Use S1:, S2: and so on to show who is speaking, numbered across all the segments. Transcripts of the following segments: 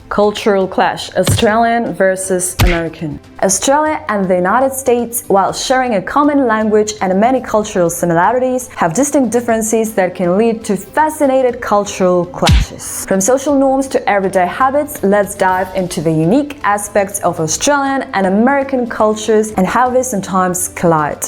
S1: Cultural clash, Australian versus American. Australia and the United States, while sharing a common language and many cultural similarities, have distinct differences that can lead to fascinating cultural clashes. From social norms to everyday habits, let's dive into the unique aspects of Australian and American cultures and how they sometimes collide.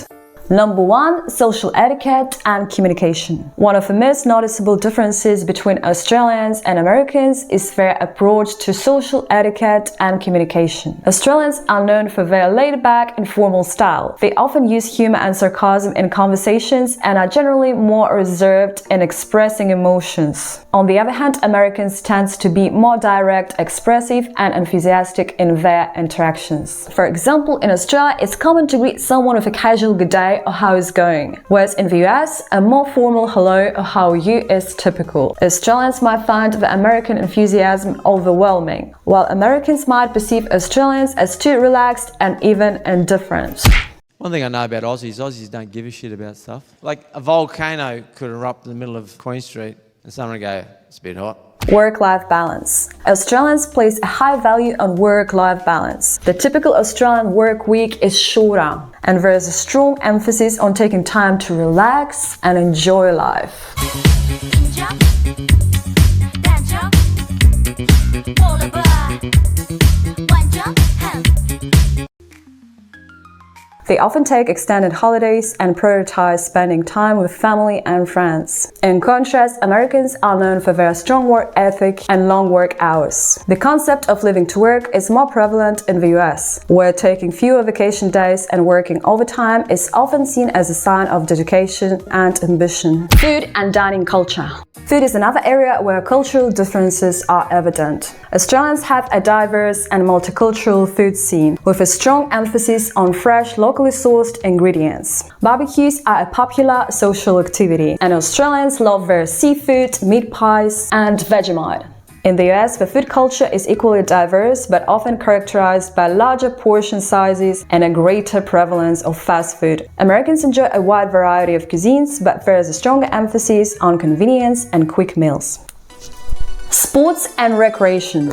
S1: Number 1. Social etiquette and communication. One of the most noticeable differences between Australians and Americans is their approach to social etiquette and communication. Australians are known for their laid-back and formal style. They often use humor and sarcasm in conversations and are generally more reserved in expressing emotions. On the other hand, Americans tend to be more direct, expressive, and enthusiastic in their interactions. For example, in Australia, it's common to greet someone with a casual good day or how it's going, whereas in the US, a more formal hello or how are you is typical. Australians might find the American enthusiasm overwhelming, while Americans might perceive Australians as too relaxed and even indifferent.
S2: One thing I know about Aussies don't give a shit about stuff. Like a volcano could erupt in the middle of Queen Street and someone would go, it's a bit hot.
S1: Work-life balance. Australians place a high value on work-life balance. The typical Australian work week is shorter, and there is a strong emphasis on taking time to relax and enjoy life. They often take extended holidays and prioritize spending time with family and friends. In contrast, Americans are known for their strong work ethic and long work hours. The concept of living to work is more prevalent in the US, where taking fewer vacation days and working overtime is often seen as a sign of dedication and ambition. Food and dining culture. Food is another area where cultural differences are evident. Australians have a diverse and multicultural food scene, with a strong emphasis on fresh, locally sourced ingredients. Barbecues are a popular social activity, and Australians love their seafood, meat pies, and Vegemite. In the US, the food culture is equally diverse, but often characterized by larger portion sizes and a greater prevalence of fast food. Americans enjoy a wide variety of cuisines, but there is a stronger emphasis on convenience and quick meals. Sports and recreation.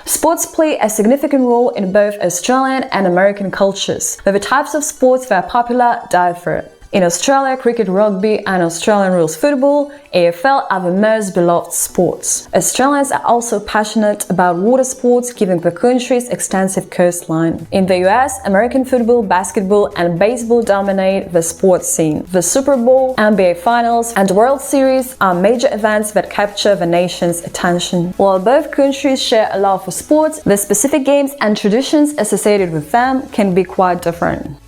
S1: Sports play a significant role in both Australian and American cultures, but the types of sports that are popular differ. In Australia, cricket, rugby, and Australian rules football, AFL, are the most beloved sports. Australians are also passionate about water sports, given the country's extensive coastline. In the US, American football, basketball, and baseball dominate the sports scene. The Super Bowl, NBA Finals, and World Series are major events that capture the nation's attention. While both countries share a love for sports, the specific games and traditions associated with them can be quite different.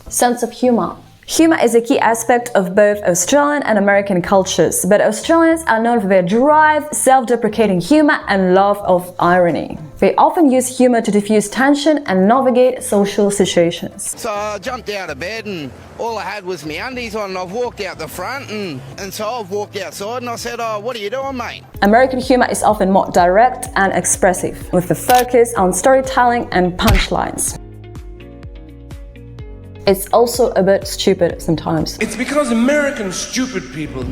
S1: Sense of humor. Humor is a key aspect of both Australian and American cultures, but Australians are known for their drive, self-deprecating humor, and love of irony. They often use humor to diffuse tension and navigate social situations.
S3: So I jumped out of bed and all I had was my undies on and I've walked out the front and so I've walked outside and I said, oh, what are you doing, mate?
S1: American humor is often more direct and expressive, with the focus on storytelling and punchlines. It's also a bit stupid sometimes.
S4: It's because American stupid people.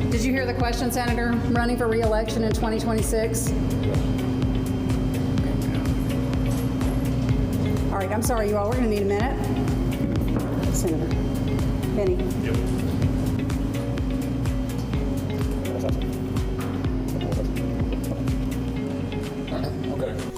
S5: Did you hear the question, Senator? Running for re-election in 2026? All right, I'm sorry, you all. We're going to need a minute. Senator Penny.
S4: Yep.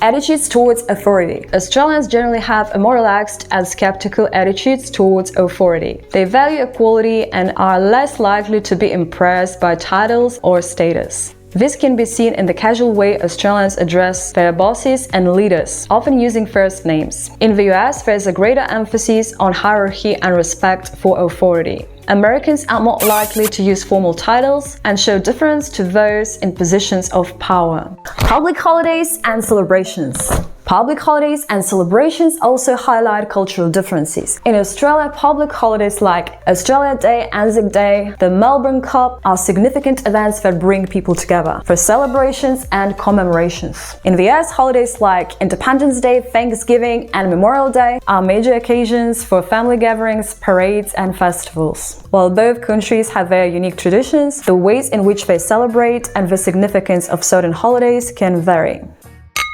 S1: Attitudes towards authority. Australians generally have a more relaxed and skeptical attitudes towards authority. They value equality and are less likely to be impressed by titles or status. This can be seen in the casual way Australians address their bosses and leaders, often using first names. In the US, there is a greater emphasis on hierarchy and respect for authority. Americans are more likely to use formal titles and show deference to those in positions of power. Public holidays and celebrations. Public holidays and celebrations also highlight cultural differences. In Australia, public holidays like Australia Day, Anzac Day, the Melbourne Cup are significant events that bring people together for celebrations and commemorations. In the US, holidays like Independence Day, Thanksgiving, and Memorial Day are major occasions for family gatherings, parades, and festivals. While both countries have their unique traditions, the ways in which they celebrate and the significance of certain holidays can vary.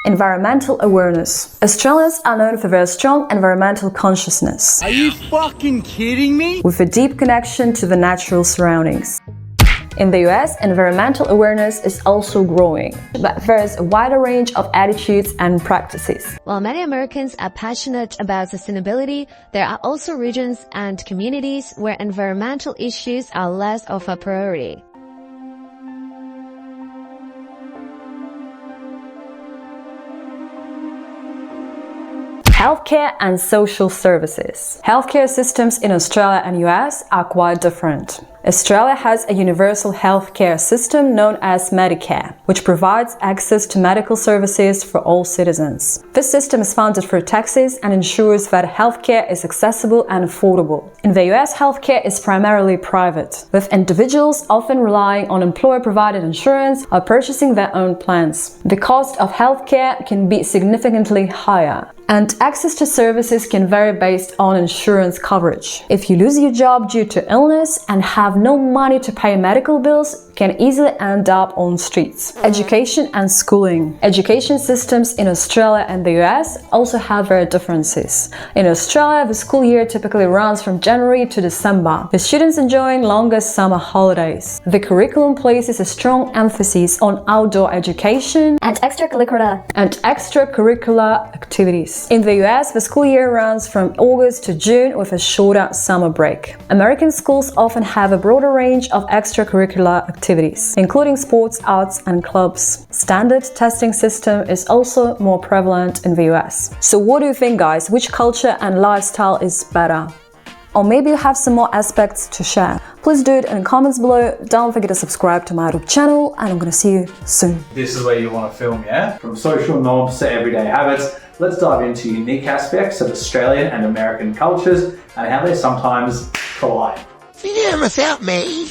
S1: Environmental awareness. Australians are known for their strong environmental consciousness.
S6: Are you fucking kidding me?
S1: With a deep connection to the natural surroundings. In the US, environmental awareness is also growing, but there is a wider range of attitudes and practices.
S7: While many Americans are passionate about sustainability, there are also regions and communities where environmental issues are less of a priority.
S1: Healthcare and social services. Healthcare systems in Australia and US are quite different. Australia has a universal healthcare system known as Medicare, which provides access to medical services for all citizens. This system is funded through taxes and ensures that healthcare is accessible and affordable. In the US, healthcare is primarily private, with individuals often relying on employer-provided insurance or purchasing their own plans. The cost of healthcare can be significantly higher, and access to services can vary based on insurance coverage. If you lose your job due to illness and have no money to pay medical bills, you can easily end up on streets. Education and schooling. Education systems in Australia and the US also have their differences. In Australia, the school year typically runs from January to December, with students enjoying longer summer holidays. The curriculum places a strong emphasis on outdoor education
S8: and extracurricular
S1: activities. In the US, the school year runs from August to June with a shorter summer break. American schools often have a broader range of extracurricular activities, including sports, arts, and clubs. Standard testing system is also more prevalent in the US. So what do you think, guys? Which culture and lifestyle is better? Or maybe you have some more aspects to share. Please do it in the comments below. Don't forget to subscribe to my YouTube channel, and I'm gonna see you soon.
S9: This is where you want to film, yeah? From social norms to everyday habits, let's dive into unique aspects of Australian and American cultures and how they sometimes collide.
S10: Without me.